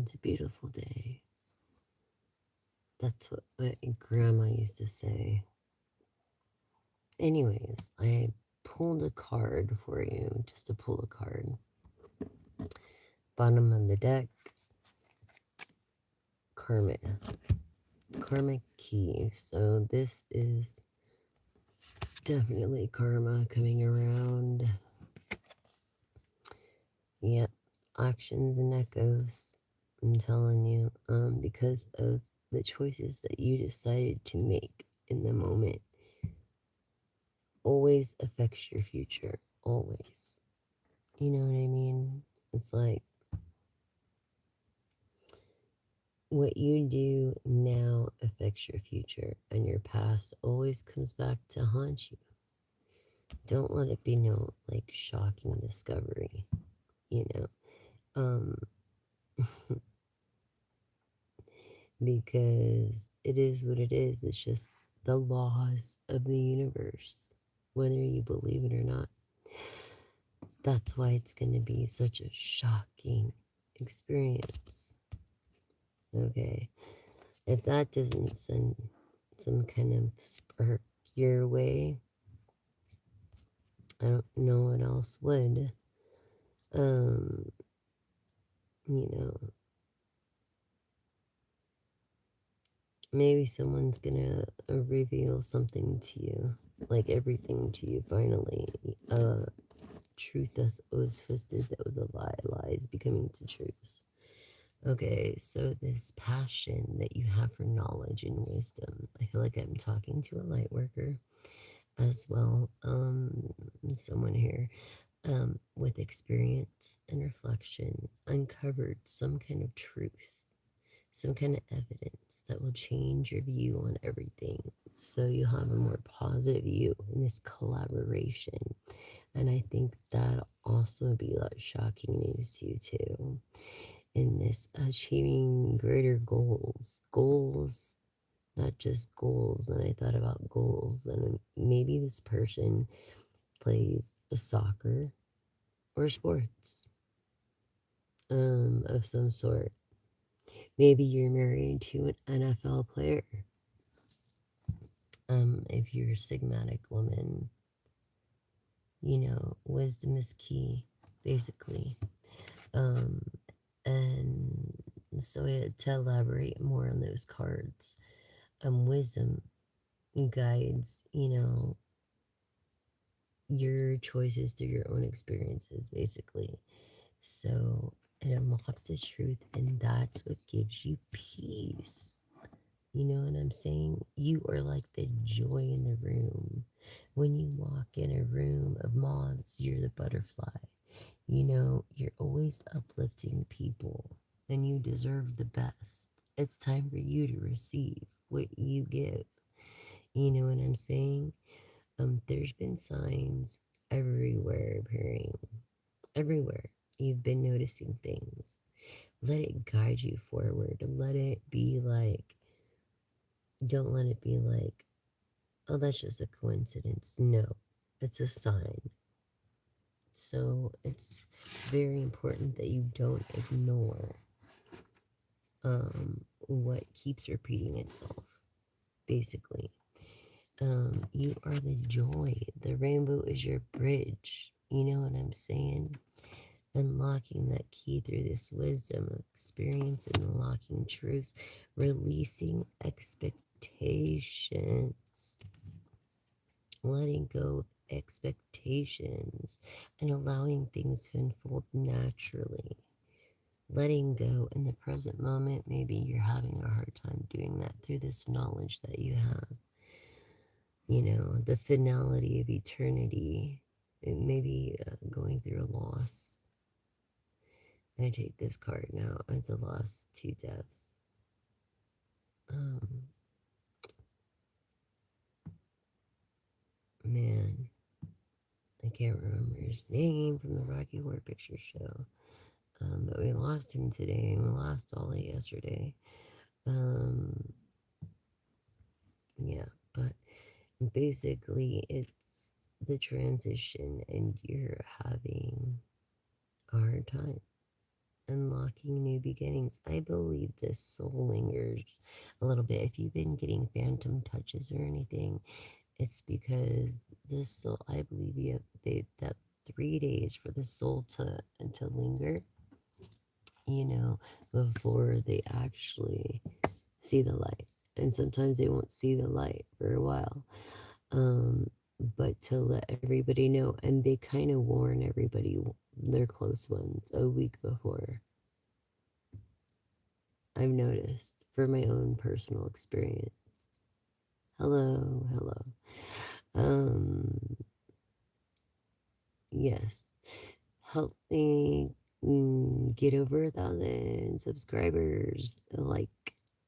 It's a beautiful day. That's what my grandma used to say. Anyways, I pulled a card for you just to pull a card. Bottom of the deck, Karma. Karma key. So this is definitely karma coming around. Yep. Actions and echoes. I'm telling you. Because of the choices that you decided to make in the moment always affects your future. Always. You know what I mean? It's like what you do now affects your future, and your past always comes back to haunt you. Don't let it be no like shocking discovery, you know, um, because it is what it is. It's just the laws of the universe, whether you believe it or not. That's why it's going to be such a shocking experience. Okay. If that doesn't send some kind of spark your way, I don't know what else would. Um, you know, maybe someone's gonna reveal something to you, like everything to you finally. Truth that's always twisted, that was a lie, lies becoming to truths. Okay, so this passion that you have for knowledge and wisdom, I feel like I'm talking to a light worker as well. Someone here with experience and reflection, uncovered some kind of truth, some kind of evidence that will change your view on everything. So you have a more positive view in this collaboration. And I think that also be like shocking news to you too. In this achieving greater goals. Goals, not just goals. And I thought about goals. And maybe this person plays a soccer or sports of some sort. Maybe you're married to an NFL player. If you're a Sigmatic woman, you know, wisdom is key, basically. Um, and so to elaborate more on those cards, wisdom guides, you know, your choices through your own experiences, basically. So it unlocks the truth, and that's what gives you peace. You know what I'm saying? You are like the joy in the room. When you walk in a room of moths, you're the butterfly. You know, you're always uplifting people, and you deserve the best. It's time for you to receive what you give. You know what I'm saying? There's been signs everywhere appearing. Everywhere. You've been noticing things. Let it guide you forward. Let it be like, don't let it be like, oh, that's just a coincidence. No, it's a sign. So it's very important that you don't ignore what keeps repeating itself, basically. You are the joy. The rainbow is your bridge. You know what I'm saying? Unlocking that key through this wisdom of experience and unlocking truths, releasing expectations, letting go of expectations, and allowing things to unfold naturally. Letting go in the present moment, maybe you're having a hard time doing that through this knowledge that you have. You know, the finality of eternity, it may be going through a loss. I take this card now as a loss, two deaths. Um, man, I can't remember his name from the Rocky Horror Picture Show. But we lost him today, and we lost Ollie yesterday. Um, yeah, but basically, it's the transition, and you're having a hard time. unlocking new beginnings. I believe this soul lingers a little bit. If you've been getting phantom touches or anything, it's because this soul, I believe that 3 days for the soul to linger, you know, before they actually see the light. And sometimes they won't see the light for a while. Um, but to let everybody know, and they kind of warn everybody, their close ones, a week before. I've noticed for my own personal experience. Hello, hello. Um, yes. Help me get over 1,000 subscribers. Like,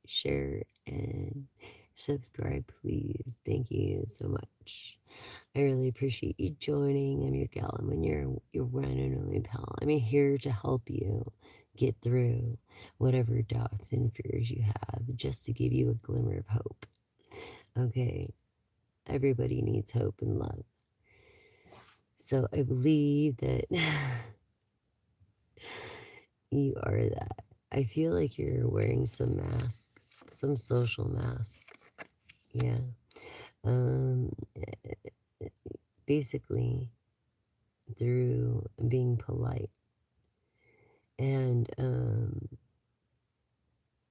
share, and subscribe, please. Thank you so much. I really appreciate you joining. I'm your gal. I'm your one and only pal. I'm here to help you get through whatever doubts and fears you have, just to give you a glimmer of hope. Okay, everybody needs hope and love. So I believe that you are that. I feel like you're wearing some mask, some social mask. Yeah. Um, basically, through being polite and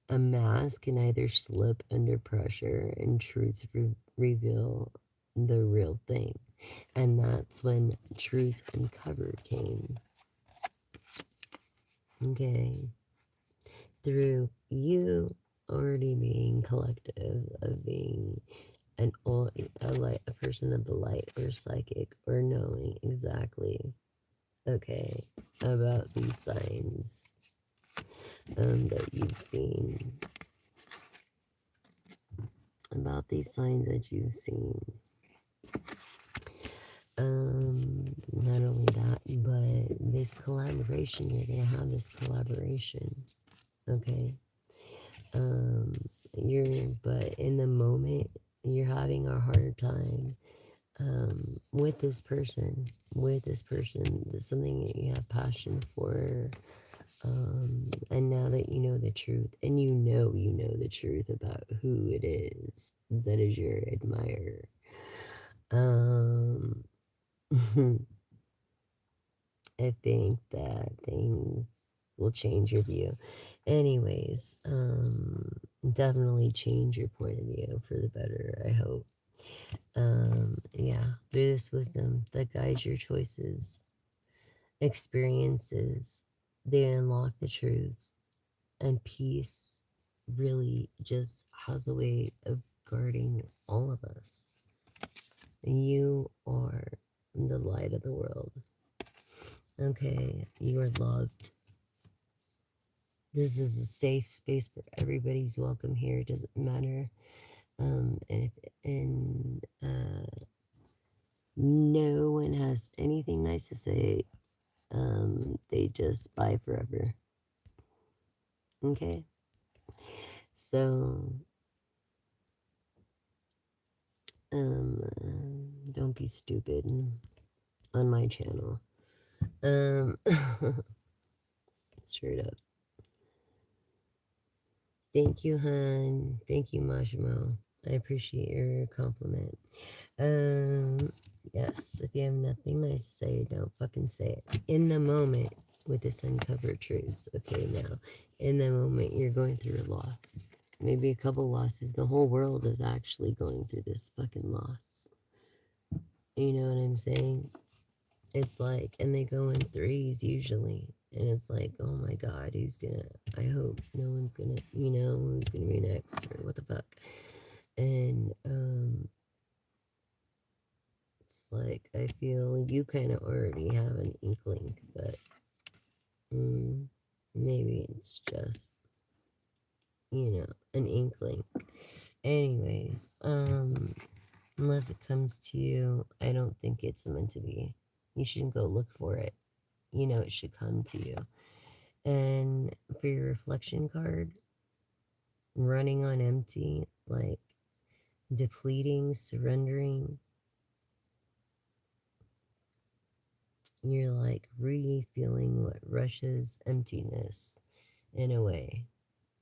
a mask can either slip under pressure and truth reveal the real thing. And that's when Truth Uncovered came. Okay. Through you already being collective, of being a person of the light or psychic, or knowing exactly, okay, about these signs that you've seen, about these signs that you've seen. Not only that, but this collaboration, you're gonna have this collaboration, okay? Um, but in the moment, you're having a hard time with this person, there's something that you have passion for, and now that you know the truth, and you know the truth about who it is that is your admirer, um, I think that things will change your view. Anyways, definitely change your point of view for the better, I hope. Yeah, through this wisdom that guides your choices, experiences, they unlock the truth, and peace really just has a way of guarding all of us. You are the light of the world. Okay, you are loved. This is a safe space for everybody's welcome here. It doesn't matter. And no one has anything nice to say. They just bye forever. Okay, so don't be stupid on my channel. Um, straight up. Thank you, hun. Thank you, Majimo. I appreciate your compliment. Um, yes, if you have nothing nice to say, don't fucking say it. In the moment with this uncovered truths, okay, now, in the moment you're going through a loss, maybe a couple losses, the whole world is actually going through this fucking loss. You know what I'm saying? It's like, and they go in threes usually. And it's like, oh my God, I hope no one's gonna, who's gonna be next or what the fuck. And, it's like, I feel you kind of already have an inkling, but maybe it's just, an inkling. Anyways, unless it comes to you, I don't think it's meant to be. You shouldn't go look for it. It should come to you. And for your reflection card, running on empty, like depleting, surrendering, You're like re-feeling what Russia's emptiness in a way.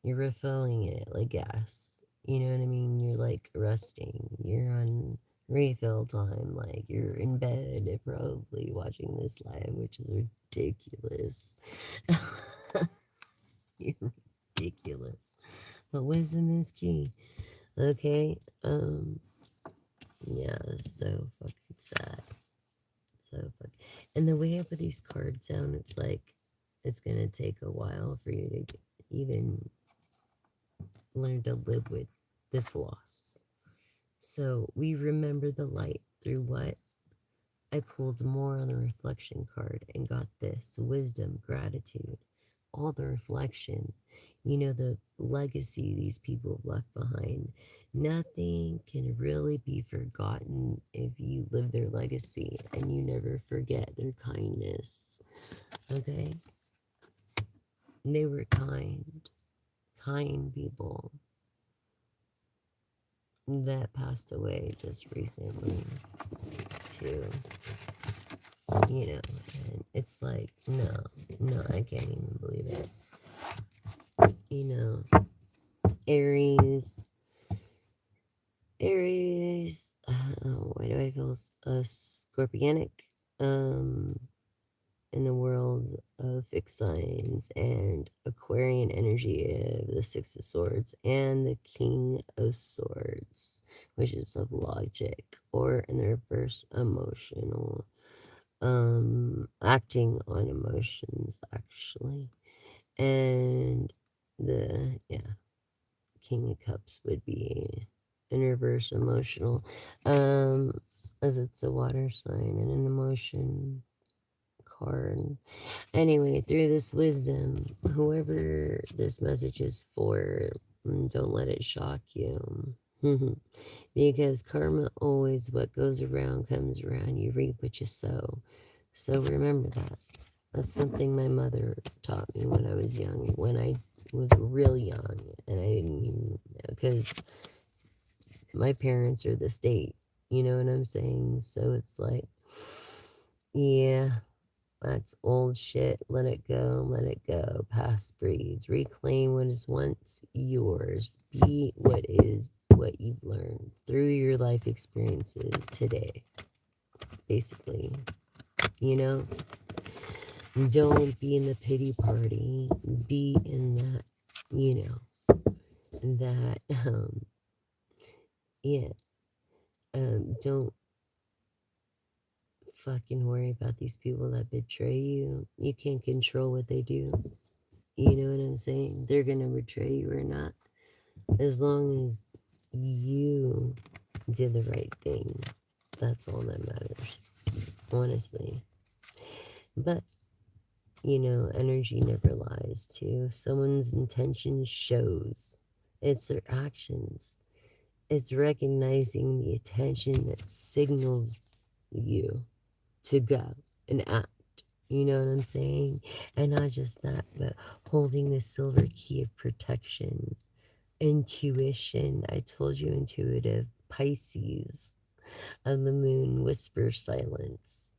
You're refilling it like gas. You know what I mean? You're like resting. You're on refill time. Like you're in bed, probably watching this live, which is ridiculous. You're ridiculous. But wisdom is key. Okay? Yeah, so fucking sad. So fuck. And the way I put these cards down, it's like it's gonna take a while for you to even learn to live with this loss. So we remember the light through what I pulled more on the reflection card and got this wisdom, gratitude, all the reflection, the legacy these people have left behind. Nothing can really be forgotten if you live their legacy and you never forget their kindness. Okay? They were kind people that passed away just recently, too. And it's like, no, I can't even believe it. Aries, why do I feel scorpionic? In the world of fixed signs and Aquarian energy of the Six of Swords and the King of Swords, which is of logic, or in the reverse, emotional, acting on emotions, actually. And the King of Cups would be in reverse, emotional, as it's a water sign and an emotion card. Anyway, through this wisdom, whoever this message is for, don't let it shock you. Because karma always, what goes around comes around. You reap what you sow. So remember that. That's something my mother taught me when I was young, when I was real young, and I didn't even know, because my parents are the state. You know what I'm saying? So it's like, yeah, that's old shit. Let it go. Let it go. Past breeds. Reclaim what is once yours. Be what you've learned through your life experiences today. Basically, you know, don't be in the pity party. Be in that, that, yeah, don't fucking worry about these people that betray you. You can't control what they do. You know what I'm saying? They're gonna betray you or not. As long as you did the right thing, that's all that matters. Honestly. But, energy never lies too. If someone's intention shows, it's their actions. It's recognizing the attention that signals you to go and act. You know what I'm saying? And not just that, but holding the silver key of protection. Intuition. I told you, intuitive. Pisces of the moon, whisper silence.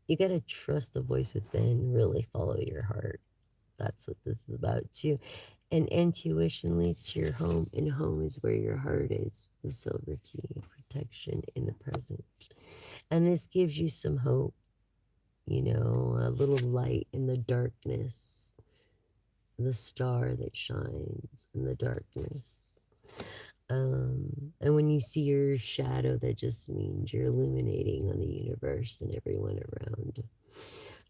You gotta trust the voice within, really follow your heart. That's what this is about too. And intuition leads to your home, and home is where your heart is. The silver key, protection in the present. And this gives you some hope, a little light in the darkness, the star that shines in the darkness. And when you see your shadow, that just means you're illuminating on the universe and everyone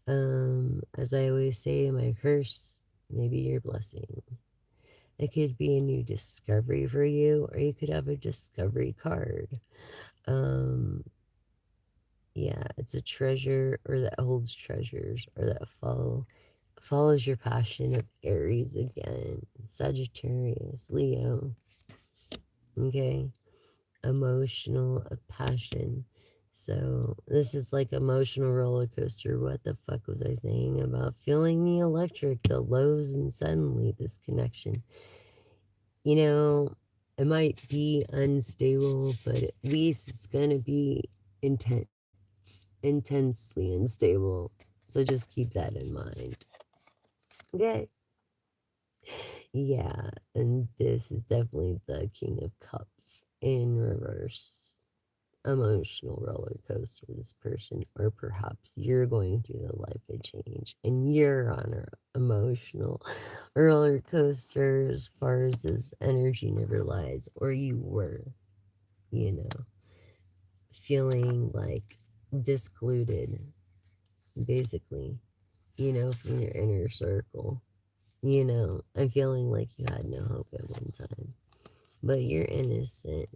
around. As I always say, my curse may be your blessing. It could be a new discovery for you, or you could have a discovery card. Um, yeah, it's a treasure, or that holds treasures, or that follows your passion of Aries again, Sagittarius, Leo. Okay, emotional passion. So this is like emotional roller coaster. What the fuck was I saying about feeling the electric, the lows, and suddenly this connection? It might be unstable, but at least it's gonna be intense, intensely unstable. So just keep that in mind. Okay. Yeah, and this is definitely the King of Cups in reverse. Emotional roller coaster, this person, or perhaps you're going through the life of change and you're on an emotional roller coaster as far as this energy never lies, or you were, you know, feeling like discluded, basically, from your inner circle. I'm feeling like you had no hope at one time. But you're innocent,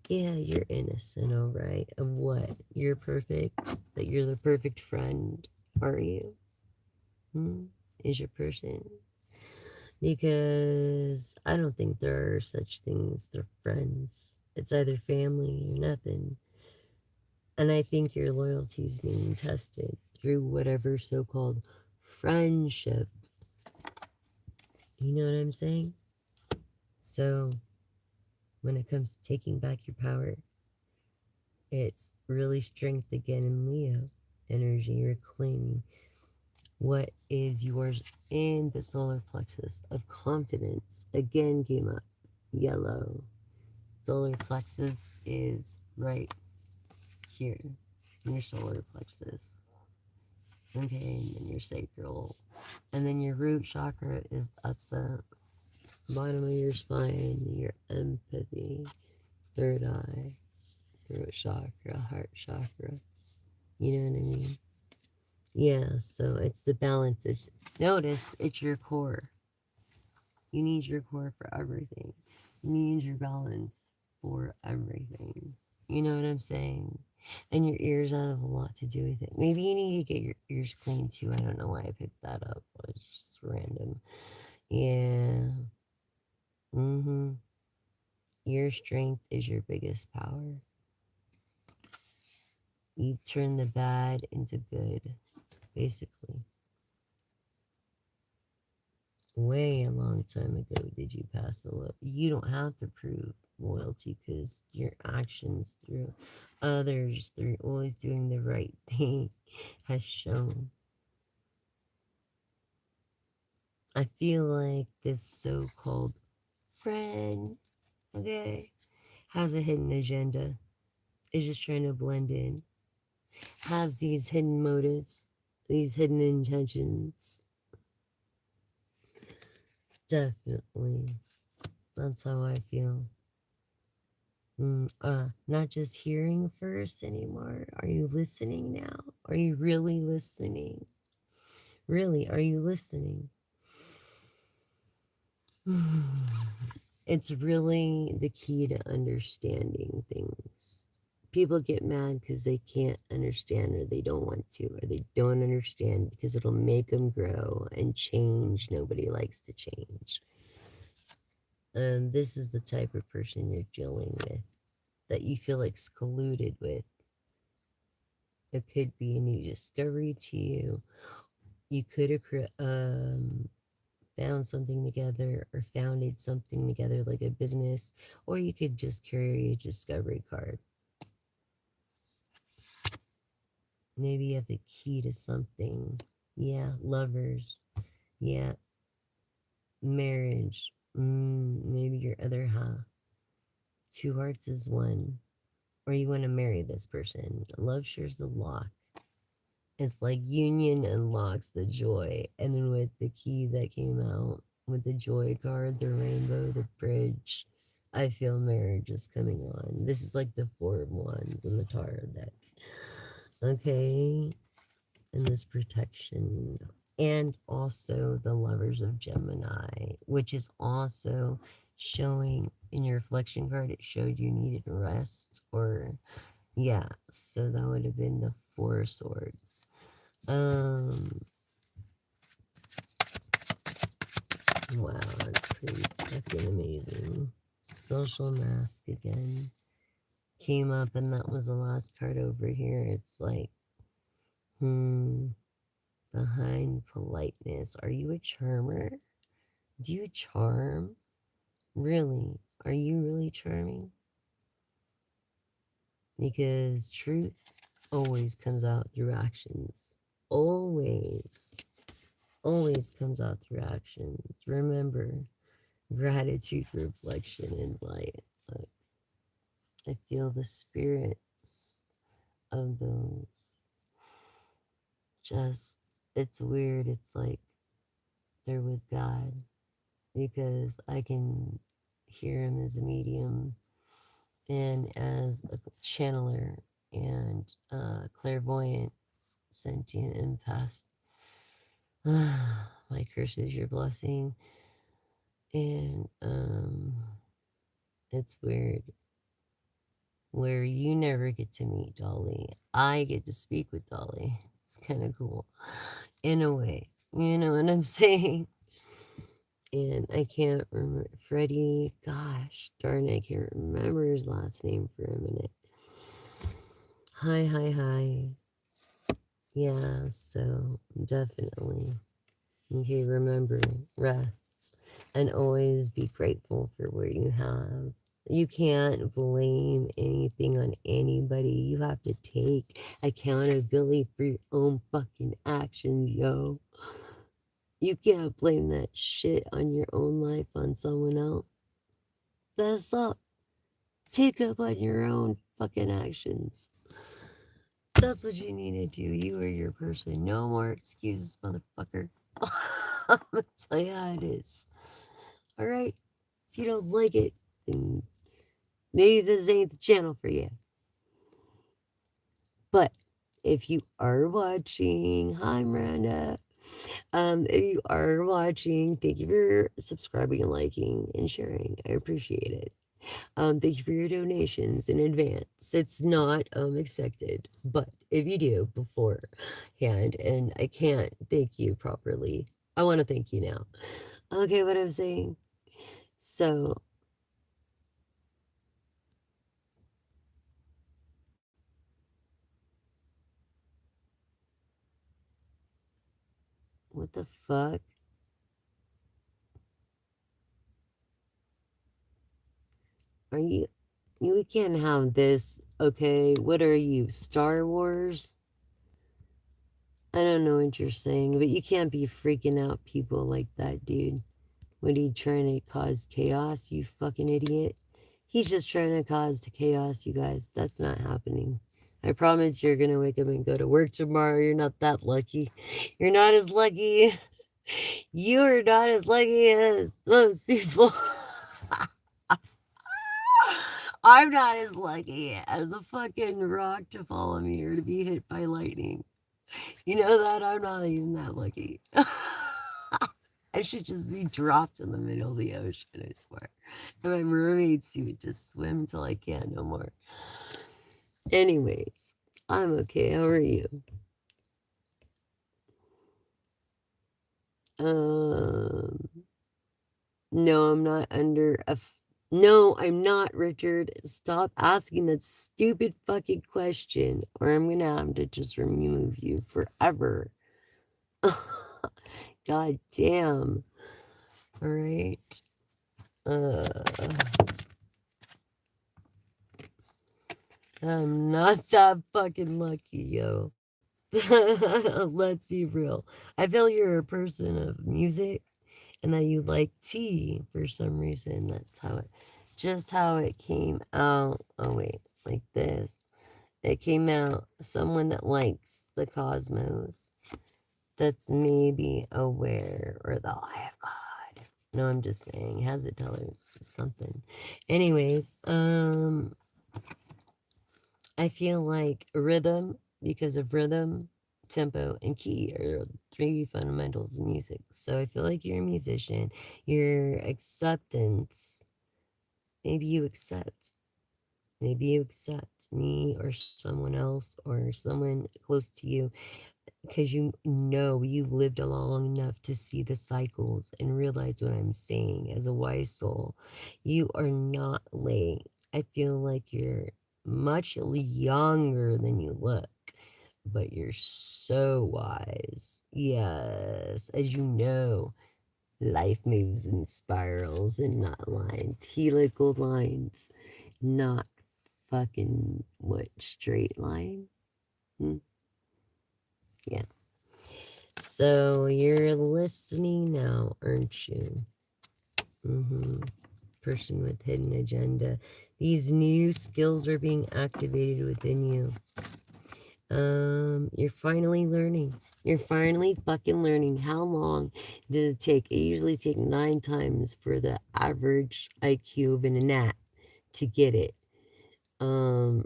Yeah, you're innocent, all right. Of what? You're perfect? That you're the perfect friend, are you? Hmm? Is your person? Because I don't think there are such things. They're friends. It's either family or nothing. And I think your loyalty is being tested through whatever so called friendship. You know what I'm saying? So, when it comes to taking back your power, it's really strength again in Leo energy, reclaiming what is yours in the solar plexus of confidence. Again, came up yellow. Solar plexus is right here in your solar plexus. Okay, and then your sacral. And then your root chakra is at the bottom of your spine, your empathy, third eye, throat chakra, heart chakra. You know what I mean? Yeah, so it's the balance. Notice it's your core. You need your core for everything. You need your balance for everything. You know what I'm saying? And your ears have a lot to do with it. Maybe you need to get your ears cleaned too. I don't know why I picked that up. It's just random. Yeah. Mm-hmm. Your strength is your biggest power. You turn the bad into good, basically. Way a long time ago did you pass the law. You don't have to prove loyalty because your actions through others, through always doing the right thing, has shown. I feel like this so-called friend, okay, has a hidden agenda, is just trying to blend in, has these hidden motives, these hidden intentions. Definitely. That's how I feel. Not just hearing first anymore. Are you listening now? Are you really listening? Really, are you listening? It's really the key to understanding things. People get mad because they can't understand or they don't want to or they don't understand because it'll make them grow and change. Nobody likes to change. And this is the type of person you're dealing with that you feel excluded with. It could be a new discovery to you. You could have found something together or founded something together like a business, or you could just carry a discovery card. Maybe you have a key to something. Yeah, lovers. Yeah, marriage. Maybe your other half. Two hearts is one. Or you want to marry this person. Love shares the lock. It's like union unlocks the joy. And then with the key that came out, with the joy card, the rainbow, the bridge, I feel marriage is coming on. This is like the four of wands in the tarot deck. Okay. And this protection. And also the lovers of Gemini, which is also showing in your reflection card, it showed you needed rest or, yeah. So that would have been the Four of Swords. Um, wow, that's pretty fucking amazing. Social mask again came up, and that was the last card over here. It's like, behind politeness. Are you a charmer? Do you charm? Really? Are you really charming? Because truth always comes out through actions. always, always comes out through actions. Remember, gratitude, reflection, and light. Like, I feel the spirits of those. Just, it's weird. It's like they're with God because I can hear him as a medium and as a channeler and clairvoyant, sentient, empath. My curse is your blessing. And it's weird where you never get to meet Dolly. I get to speak with Dolly. It's kind of cool in a way. You know what I'm saying? And I can't remember Freddie. Gosh darn it, I can't remember his last name for a minute. Hi, hi, hi. Yeah, so definitely. Okay, remember, rest and always be grateful for what you have. You can't blame anything on anybody. You have to take accountability for your own fucking actions, yo. You can't blame that shit on your own life on someone else. Fess up. Take up on your own fucking actions. That's what you need to do. You are your person. No more excuses, motherfucker. I'm gonna tell you how it is. Alright? If you don't like it, then maybe this ain't the channel for you. But if you are watching, hi Miranda. If you are watching, thank you for subscribing and liking and sharing. I appreciate it. Thank you for your donations in advance. It's not expected, but if you do beforehand, and I can't thank you properly, I want to thank you now. Okay, what I'm saying. So, what the fuck? Are you? You can't have this. Okay, what are you? Star Wars? I don't know what you're saying, but you can't be freaking out people like that, dude. What are you trying to cause chaos, you fucking idiot? He's just trying to cause the chaos, you guys. That's not happening. I promise you're gonna wake up and go to work tomorrow. You're not that lucky. You're not as lucky. You're not as lucky as most people. I'm not as lucky as a fucking rock to follow me or to be hit by lightning. You know that? I'm not even that lucky. I should just be dropped in the middle of the ocean, I swear. And my mermaid suit just swim till I can't no more. Anyways, I'm okay. How are you? Um, no, I'm not under a. No, I'm not, Richard. Stop asking that stupid fucking question, or I'm gonna have to just remove you forever. God damn. All right. Uh, I'm not that fucking lucky, yo. Let's be real. I feel you're a person of music and that you like tea for some reason. That's how it, just how it came out. Oh, wait, like this. It came out, someone that likes the cosmos, that's maybe aware, or the eye of God. No, I'm just saying, has it tell her something? Anyways, I feel like rhythm, because of rhythm, tempo, and key are three fundamentals of music. So I feel like you're a musician. Your acceptance, maybe you accept. Maybe you accept me or someone else or someone close to you because you know you've lived long enough to see the cycles and realize what I'm saying as a wise soul. You are not late. I feel like you're much younger than you look, but you're so wise. Yes, as you know, life moves in spirals and not lines, helical lines, not fucking what straight line. Hmm? Yeah. So you're listening now, aren't you? Person with hidden agenda. These new skills are being activated within you. You're finally learning. You're finally fucking learning. How long does it take? It usually takes 9 times for the average IQ of a gnat to get it. For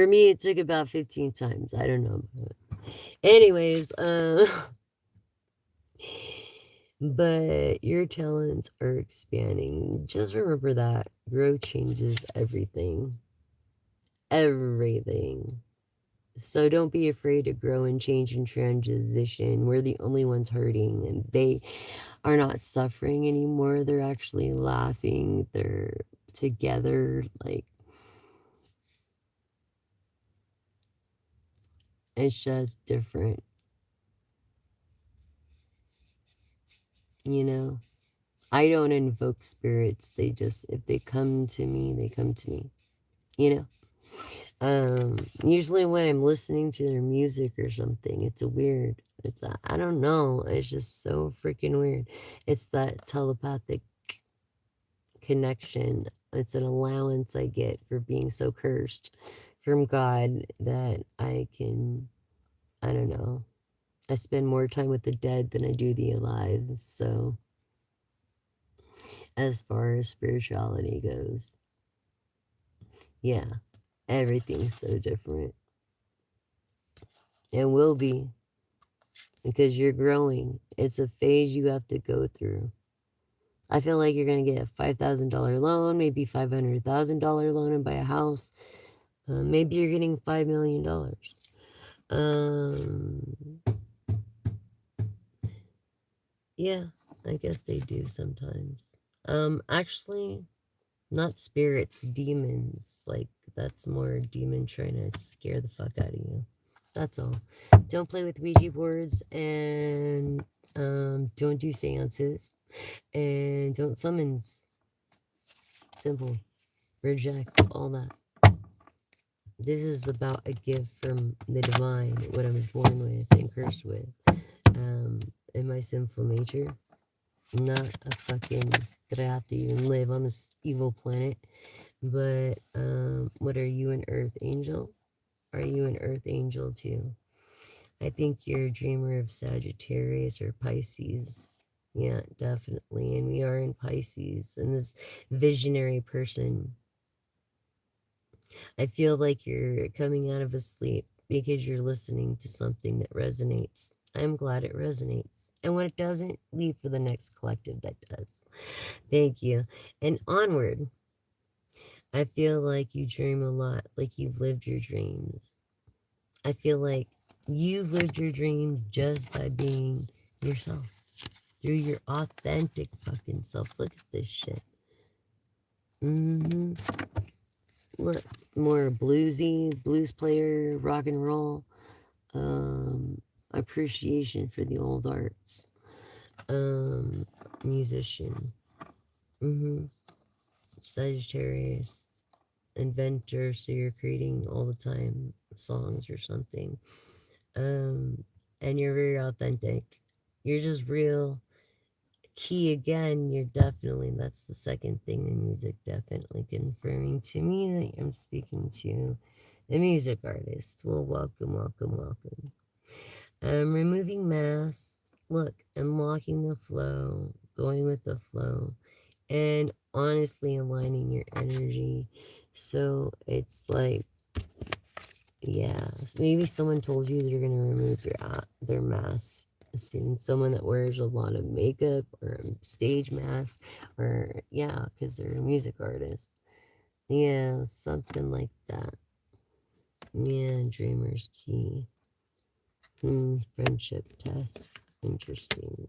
me, it took about 15 times. I don't know. Anyways, but your talents are expanding. Just remember that growth changes everything. Everything. So don't be afraid to grow and change and transition. We're the only ones hurting, and they are not suffering anymore. They're actually laughing. They're together. Like, it's just different, you know? I don't invoke spirits. They just, if they come to me, they come to me, you know? Usually when I'm listening to their music or something, it's a weird, I don't know, it's just so freaking weird. It's that telepathic connection. It's an allowance I get for being so cursed from God that I can, I don't know, I spend more time with the dead than I do the alive. So, as far as spirituality goes, yeah, everything's so different. It will be because you're growing. It's a phase you have to go through. I feel like you're going to get a $5,000 loan, maybe $500,000 loan and buy a house. Maybe you're getting $5 million. Yeah, I guess they do sometimes. Actually, not spirits, demons. Like, that's more a demon trying to scare the fuck out of you. That's all. Don't play with Ouija boards, and don't do seances, and don't summons. Simple. Reject all that. This is about a gift from the divine, what I was born with and cursed with, in my sinful nature. Not a fucking, that I have to even live on this evil planet. But, what are you, an earth angel? Are you an earth angel too? I think you're a dreamer of Sagittarius or Pisces. Yeah, definitely. And we are in Pisces. And this visionary person, I feel like you're coming out of a sleep because you're listening to something that resonates. I'm glad it resonates. And when it doesn't, leave for the next collective that does. Thank you. And onward. I feel like you dream a lot, like you've lived your dreams. I feel like you've lived your dreams just by being yourself. Through your authentic fucking self. Look at this shit. Look, more bluesy, blues player, rock and roll. Appreciation for the old arts. Musician. Sagittarius. Inventor, so you're creating all the time songs or something. And you're very authentic. You're just real. Key again, you're definitely, that's the second thing in music, definitely confirming to me that I'm speaking to a music artist. Well, welcome, welcome, welcome. I'm removing masks. Look, unlocking the flow, going with the flow, and honestly aligning your energy. So it's like, yeah, so maybe someone told you they're gonna remove their mask soon. Someone that wears a lot of makeup or stage mask, or yeah, because they're a music artist. Yeah, something like that. Yeah, dreamer's key. Friendship test. Interesting.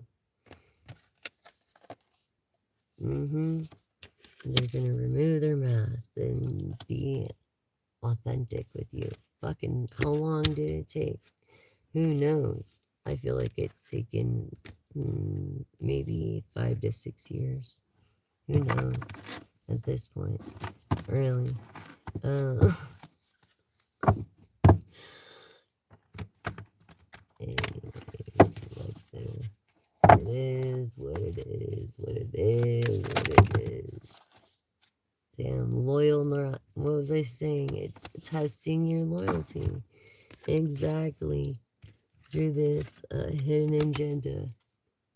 They're gonna remove their mask and be authentic with you. Fucking, how long did it take? Who knows? I feel like it's taken maybe 5 to 6 years. Who knows at this point? Really? is what it is, what it is. Damn, loyal, not, what was I saying? It's testing your loyalty. Exactly. Through this hidden agenda,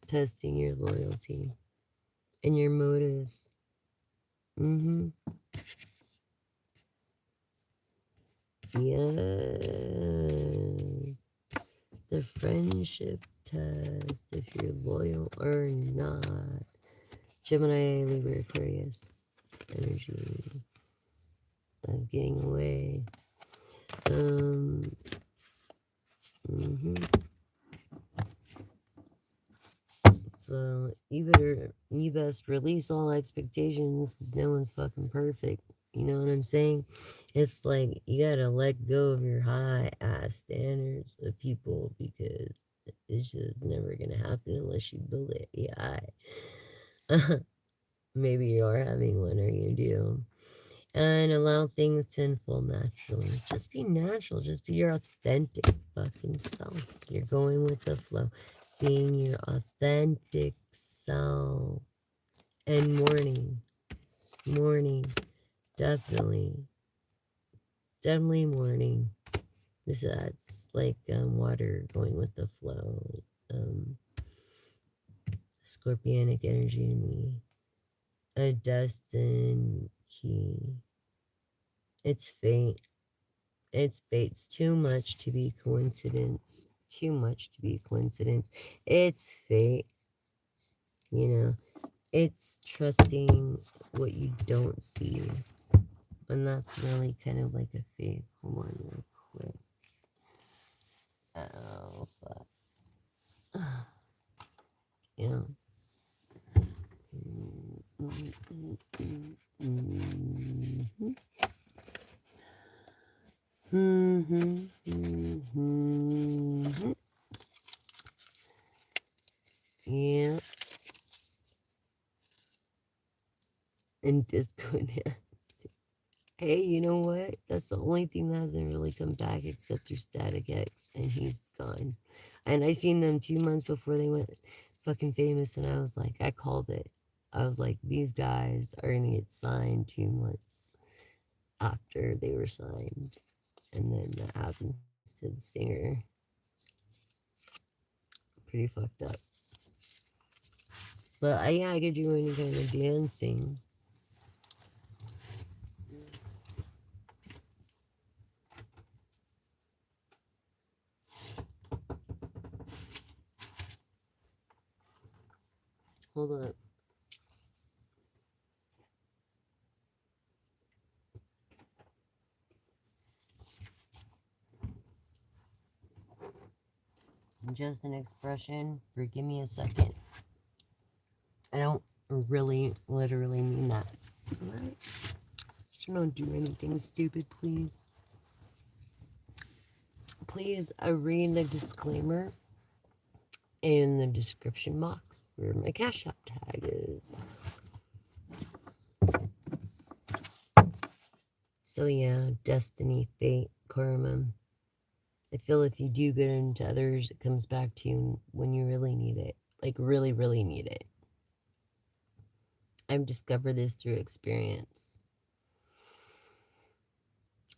testing your loyalty and your motives. Mm-hmm. Yes. The friendship test, if you're loyal or not. Gemini, Libra, Aquarius energy of getting away. Mm-hmm. So you best release all expectations, 'cause no one's fucking perfect. You know what I'm saying? It's like you gotta let go of your high ass standards of people, because it's just never gonna happen unless you build it. Yeah, maybe you are having one, or you do. And allow things to unfold naturally. Just be natural. Just be your authentic fucking self. You're going with the flow. Being your authentic self. And mourning, definitely, mourning. That's like water going with the flow. Um, Scorpionic energy to me. A destined key. It's fate. It's fate. It's too much to be coincidence. Too much to be coincidence. It's fate. You know, it's trusting what you don't see. And that's really kind of like a fate. Hold on real quick. Oh, fuck. Yeah. Yeah. And disco dance. Hey, you know what? That's the only thing that hasn't really come back except through Static X, and he's gone. And I seen them 2 months before they went fucking famous, and I was like, I called it. I was like, these guys are gonna get signed 2 months after they were signed. And then that happens to the singer. Pretty fucked up. But yeah, I could do any kind of dancing. Hold on. Just an expression. Forgive me a second. I don't really, literally mean that. Alright? Just don't do anything stupid, please. Please, read the disclaimer in the description box where my Cash App tag is. So yeah, destiny, fate, karma. I feel if you do good unto others, it comes back to you when you really need it. Like, really, really need it. I've discovered this through experience.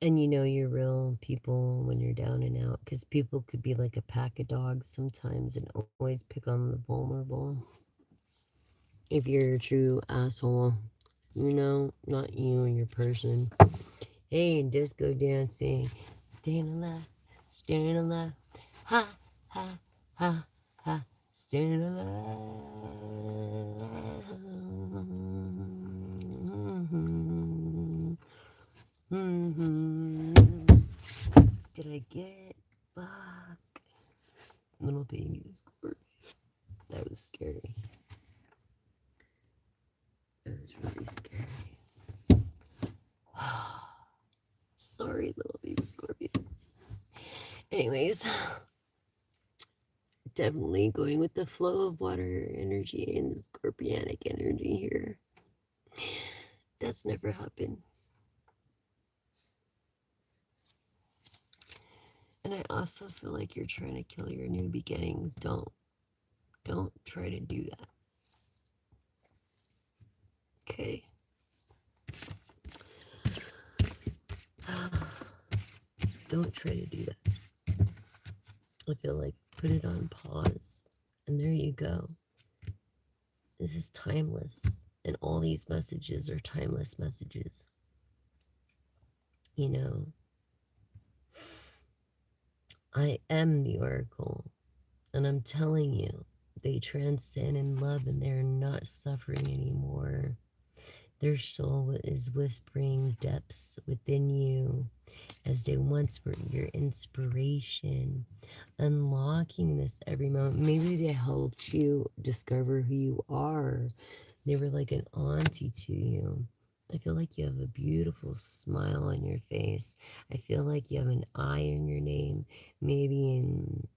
And you know you're real people when you're down and out. Because people could be like a pack of dogs sometimes and always pick on the vulnerable. If you're a true asshole, you know, not you, your person. Hey, disco dancing. Staying alive, staying alive. Ha, ha, ha, ha. Staying alive. Did I get it? Fuck. Little baby squirt. That was scary. That was really scary. Sorry, little baby scorpion. Anyways, definitely going with the flow of water energy and scorpionic energy here. That's never happened. And I also feel like you're trying to kill your new beginnings. Don't try to do that. Don't try to do that. I feel like put it on pause. And there you go. This is timeless. And all these messages are timeless messages. You know, I am the oracle. And I'm telling you, they transcend in love and they're not suffering anymore. Their soul is whispering depths within you as they once were your inspiration, unlocking this every moment. Maybe they helped you discover who you are. They were like an auntie to you. I feel like you have a beautiful smile on your face. I feel like you have an I in your name, maybe in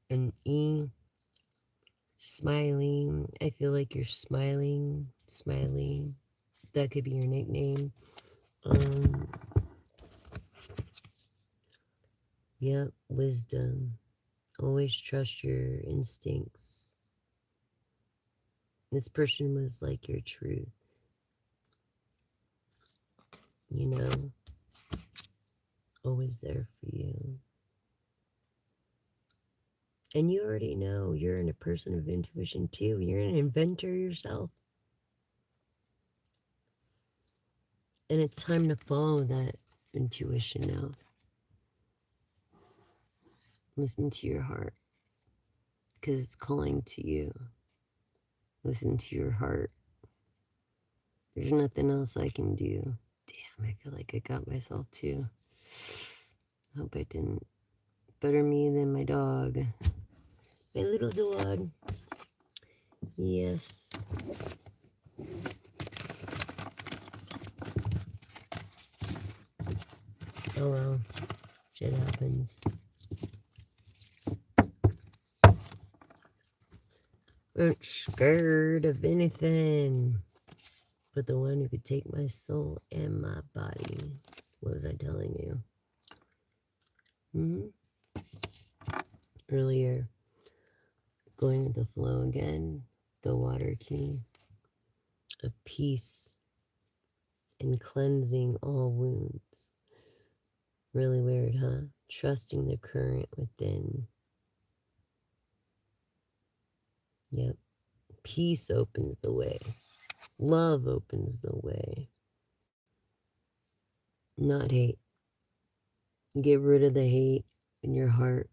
an E, smiling. I feel like you're smiling, smiling. That could be your nickname. Um, yep, wisdom. Always trust your instincts. This person was like your truth, you know, always there for you. And you already know you're a person of intuition too. You're an inventor yourself. And it's time to follow that intuition now. Listen to your heart because it's calling to you. Listen to your heart. There's nothing else I can do. Damn, I feel like I got myself too. Hope I didn't. Better me than my dog. My little dog. Yes. Oh well. Shit happens. Aren't scared of anything but the one who could take my soul and my body. What was I telling you? Earlier, going with the flow again, the water key of peace and cleansing all wounds. Really weird, huh? Trusting the current within. Yep. Peace opens the way. Love opens the way. Not hate. Get rid of the hate in your heart.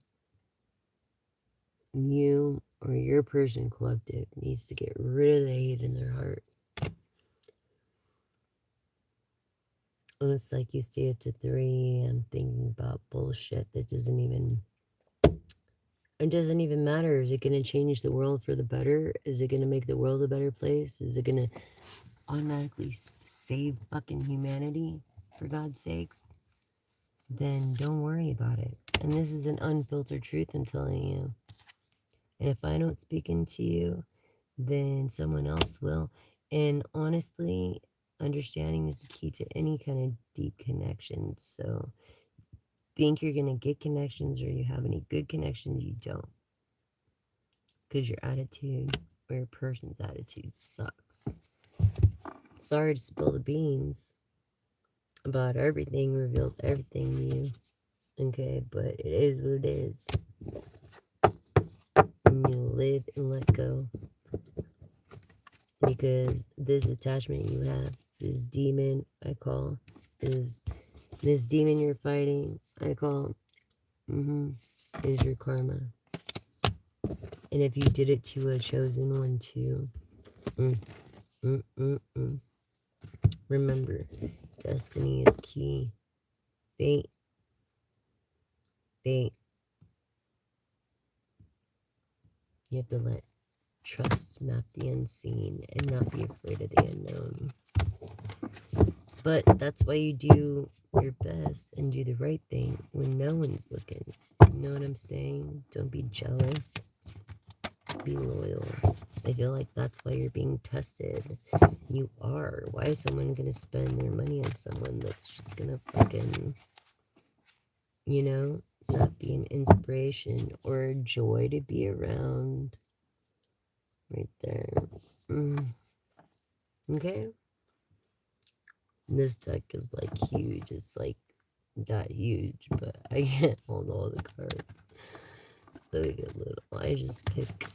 You or your person collective needs to get rid of the hate in their heart. And it's like you stay up to 3 a.m. thinking about bullshit that doesn't even matter. Is it going to change the world for the better? Is it going to make the world a better place? Is it going to automatically save fucking humanity, for God's sakes? Then don't worry about it. And this is an unfiltered truth I'm telling you. And if I don't speak into you, then someone else will. And honestly, understanding is the key to any kind of deep connection. So think you're going to get connections or you have any good connections, you don't. Because your attitude or your person's attitude sucks. Sorry to spill the beans about everything, revealed everything to you. Okay, but it is what it is. And you live and let go. Because this attachment you have, this demon I call, is this demon you're fighting, I call, is your karma. And if you did it to a chosen one too, remember, destiny is key. Fate. You have to let trust map the unseen and not be afraid of the unknown. But that's why you do your best and do the right thing when no one's looking. You know what I'm saying? Don't be jealous. Be loyal. I feel like that's why you're being tested. You are. Why is someone going to spend their money on someone that's just going to fucking, not be an inspiration or a joy to be around? Right there. Okay? This deck is like huge. It's like that huge, but I can't hold all the cards. So we get little. I just pick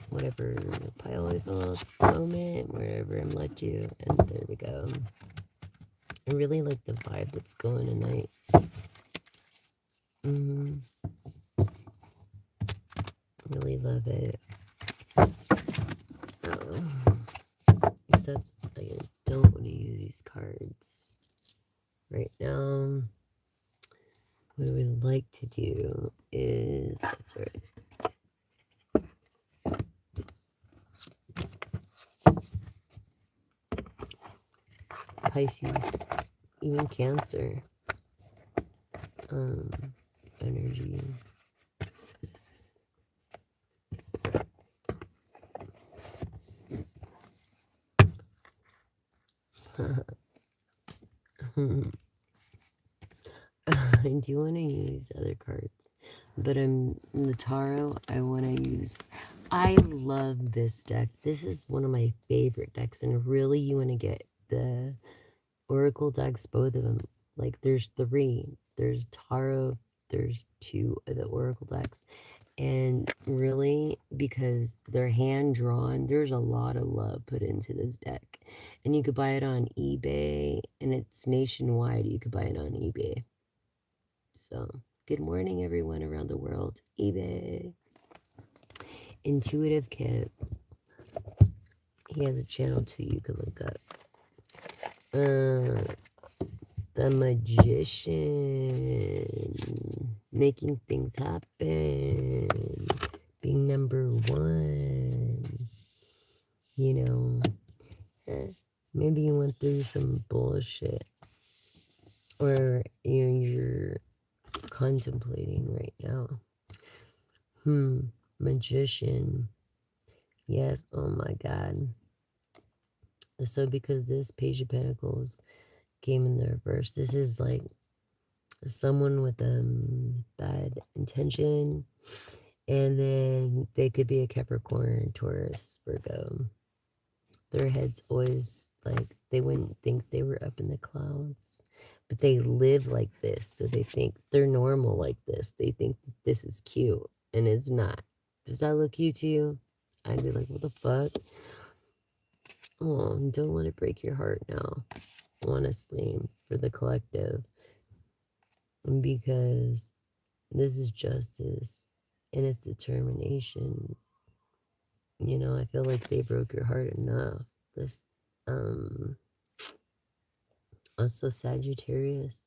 whatever pile I feel at the moment, wherever I'm led to, and there we go. I really like the vibe that's going tonight. Really love it. Except I don't want to use these cards right now. What we would like to do is, that's right. Pisces, even Cancer, energy. I do want to use other cards, but the tarot. I want to use. I love this deck. This is one of my favorite decks, and really, you want to get the Oracle decks, both of them. Like, there's 3. There's tarot. There's 2 of the Oracle decks, and really, because they're hand drawn, there's a lot of love put into this deck, and you could buy it on eBay, and it's nationwide. You could buy it on eBay. So, good morning, everyone around the world. eBay. Intuitive Kit. He has a channel too you can look up. The Magician. Making things happen. Being number 1. You know, maybe you went through some bullshit. Or, you're contemplating right now. Magician. Yes, oh my God. So because this Page of Pentacles came in the reverse, this is like someone with bad intention, and then they could be a Capricorn, Taurus, Virgo. Their heads always like, they wouldn't think they were up in the clouds, but they live like this, so they think they're normal like this. They think that this is cute, and it's not. Does that look cute to you? I'd be like, what the fuck? Oh, don't let it break your heart now, honestly, for the collective. Because this is justice and it's determination. You know, I feel like they broke your heart enough. This, also Sagittarius,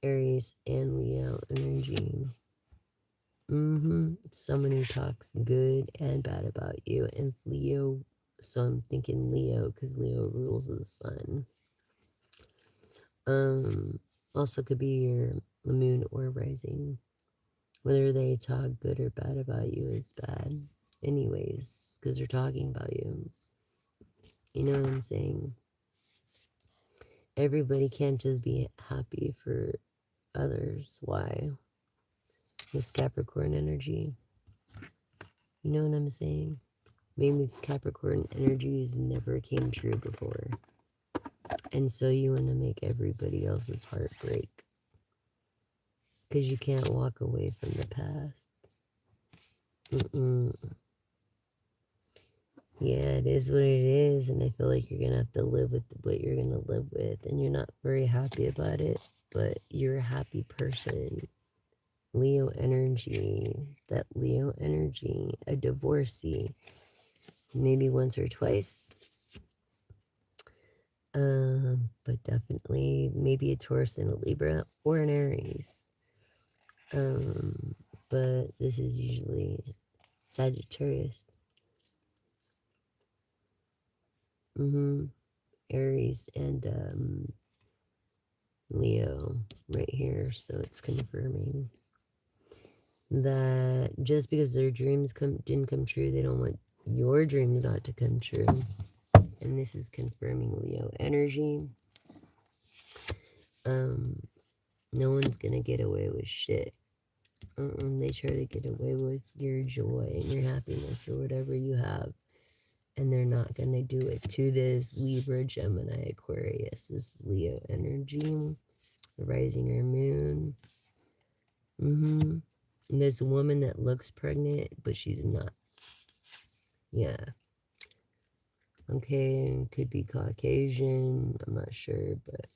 Aries, and Leo energy. Someone who talks good and bad about you, and it's Leo, so I'm thinking Leo because Leo rules the sun. Also could be your moon or rising. Whether they talk good or bad about you is bad, anyways, because they're talking about you. You know what I'm saying? Everybody can't just be happy for others. Why? This Capricorn energy. You know what I'm saying? Maybe this Capricorn energies never came true before. And so you want to make everybody else's heart break. Because you can't walk away from the past. Yeah, it is what it is. And I feel like you're going to have to live with what you're going to live with. And you're not very happy about it. But you're a happy person. Leo energy. That Leo energy. A divorcee. Maybe once or twice. But definitely maybe a Taurus and a Libra or an Aries. But this is usually Sagittarius. Aries and Leo right here. So it's confirming that just because their dreams didn't come true, they don't want your dreams not to come true. And this is confirming Leo energy. No one's gonna get away with shit. They try to get away with your joy and your happiness or whatever you have, and they're not gonna do it to this Libra, Gemini, Aquarius, this Leo energy the rising or moon. Mm-hmm. And there's a woman that looks pregnant, but she's not. Yeah. Okay, could be Caucasian. I'm not sure, but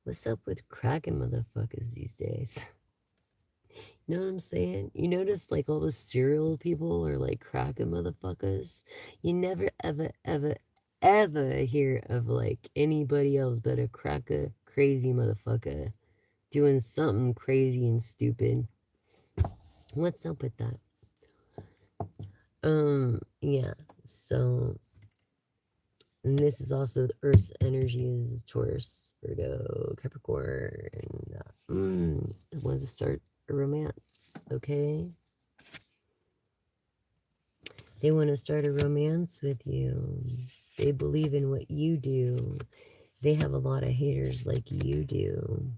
what's up with cracking motherfuckers these days? You know what I'm saying? You notice like all the serial people are like cracking motherfuckers. You never ever ever ever hear of like anybody else but a cracker crazy motherfucker doing something crazy and stupid. What's up with that? Yeah. So, and this is also the Earth's energy is Taurus, Virgo, Capricorn. It wants to start a romance. Okay. They want to start a romance with you. They believe in what you do. They have a lot of haters like you do.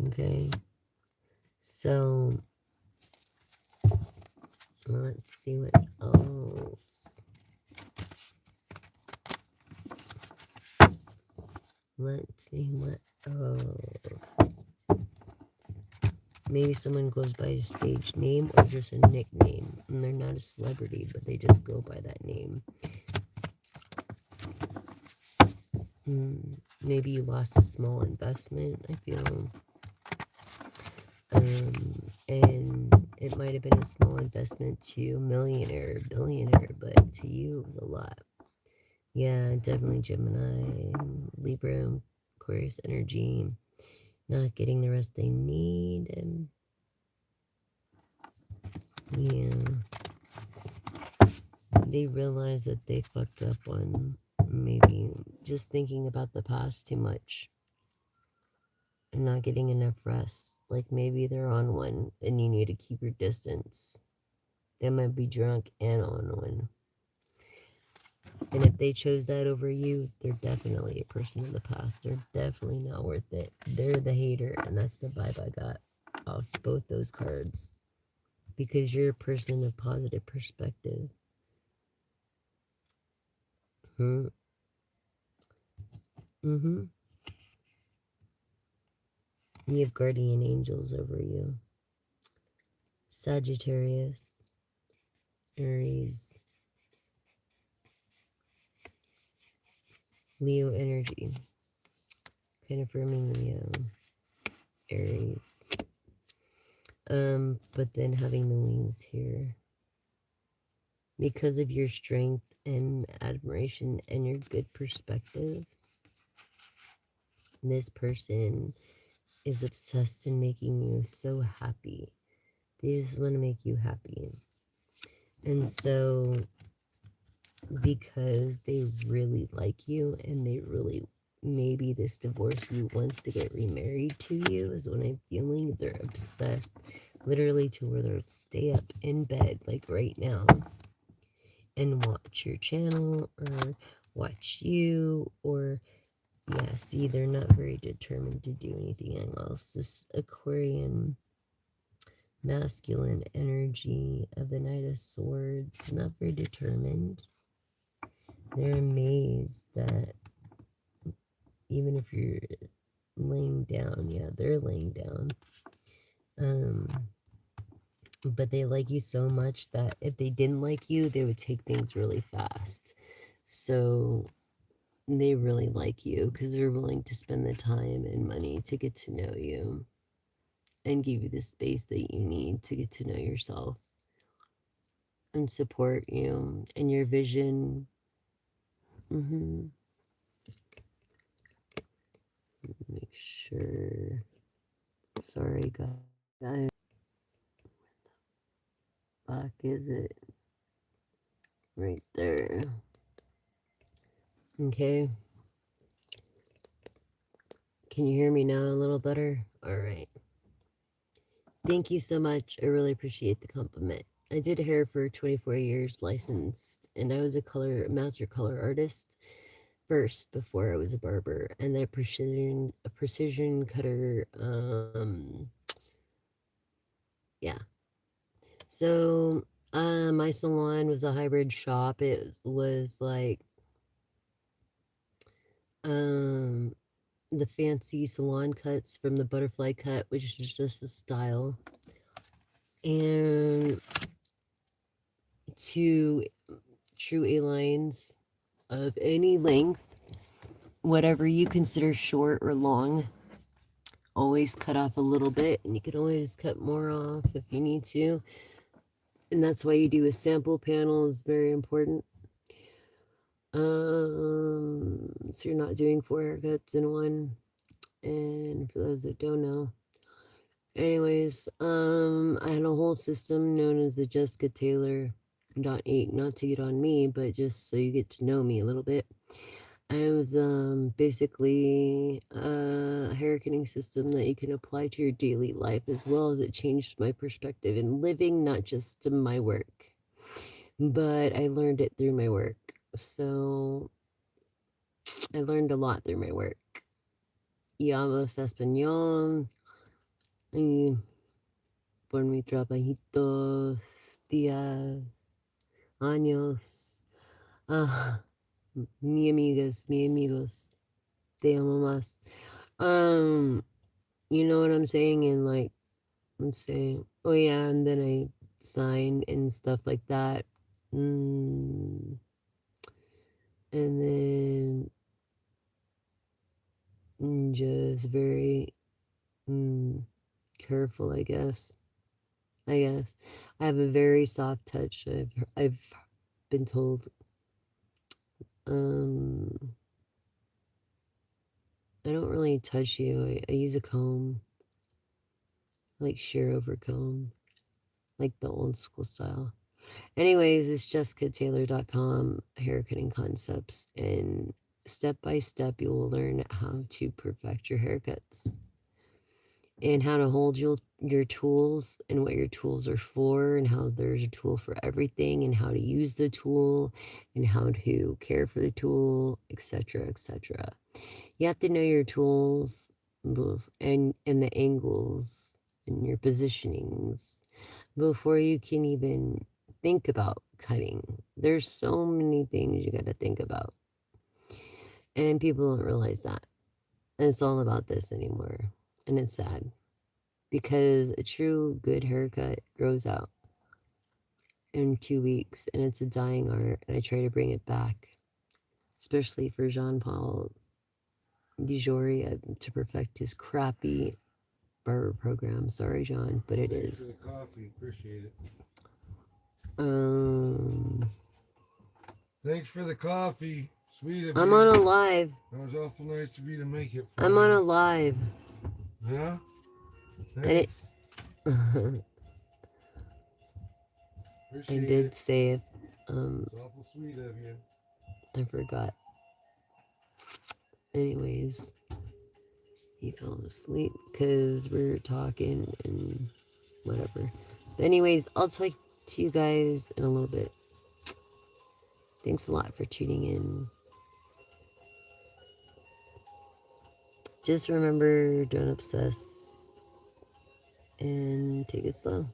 Okay. So, let's see what else. Let's see what else. Maybe someone goes by a stage name or just a nickname. And they're not a celebrity, but they just go by that name. Maybe you lost a small investment, I feel. And it might have been a small investment to a millionaire, billionaire, but to you it was a lot. Yeah, definitely Gemini, Libra, Aquarius energy, not getting the rest they need, and yeah, they realize that they fucked up on maybe just thinking about the past too much and not getting enough rest. Like maybe they're on one and you need to keep your distance. They might be drunk and on one. And if they chose that over you, they're definitely a person of the past. They're definitely not worth it. They're the hater, and that's the vibe I got off both those cards. Because you're a person of positive perspective. Mm-hmm. You have guardian angels over you. Sagittarius, Aries, Leo energy. Confirming Leo, Aries. But then having the wings here. Because of your strength and admiration and your good perspective, this person is obsessed in making you so happy. They just want to make you happy. And so, because they really like you and they really, maybe this divorcee wants to get remarried to you, is what I'm feeling. They're obsessed, literally, to where they'll stay up in bed, like right now, and watch your channel or watch you, or yeah, see, they're not very determined to do anything else. This Aquarian masculine energy of the Knight of Swords, not very determined. They're amazed that even if you're laying down, yeah, they're laying down. But they like you so much that if they didn't like you, they would take things really fast. So they really like you because they're willing to spend the time and money to get to know you and give you the space that you need to get to know yourself and support you and your vision. Make sure. Sorry, guys. Fuck is it? Right there. Okay. Can you hear me now a little better? All right. Thank you so much. I really appreciate the compliment. I did hair for 24 years, licensed, and I was a master color artist first before I was a barber, and then a precision cutter. Yeah. So, my salon was a hybrid shop. It was like, um, the fancy salon cuts from the butterfly cut, which is just a style, and to true A-lines of any length, whatever you consider short or long. Always cut off a little bit, and you can always cut more off if you need to. And that's why you do a sample panel is very important. So you're not doing 4 haircuts in one. And for those that don't know, anyways, I had a whole system known as the Jessica Taylor .8, not to get on me, but just so you get to know me a little bit. I was basically a haircutting system that you can apply to your daily life, as well as it changed my perspective in living, not just to my work, but I learned it through my work. So I learned a lot through my work. Y hablas español, y por mis trabajitos, días, años, ah, mi amigos, te amo más. You know what I'm saying? And like, let's say, oh yeah, and then I sign and stuff like that. And then just very careful, I guess. I have a very soft touch. I've been told. I don't really touch you. I use a comb, like shear over comb, like the old school style. Anyways, it's jessicataylor.com, haircutting concepts, and step by step you will learn how to perfect your haircuts and how to hold your tools and what your tools are for and how there's a tool for everything and how to use the tool and how to care for the tool, etc., etc. You have to know your tools and the angles and your positionings before you can even think about cutting. There's so many things you got to think about. And people don't realize that. And it's all about this anymore. And it's sad because a true good haircut grows out in 2 weeks and it's a dying art. And I try to bring it back, especially for Jean Paul DiGiorgio to perfect his crappy barber program. Sorry, John, but it Thanks is. for the coffee. Appreciate it. Thanks for the coffee. Sweet of I'm you. on a live. That was awful nice of you to make it for I'm me. on a live. Yeah? And it, Thanks. I Appreciate did it. say it. It's awful sweet of you. I forgot. Anyways, he fell asleep because we were talking and whatever. But anyways, I'll talk to you guys in a little bit. Thanks a lot for tuning in. Just remember, don't obsess and take it slow.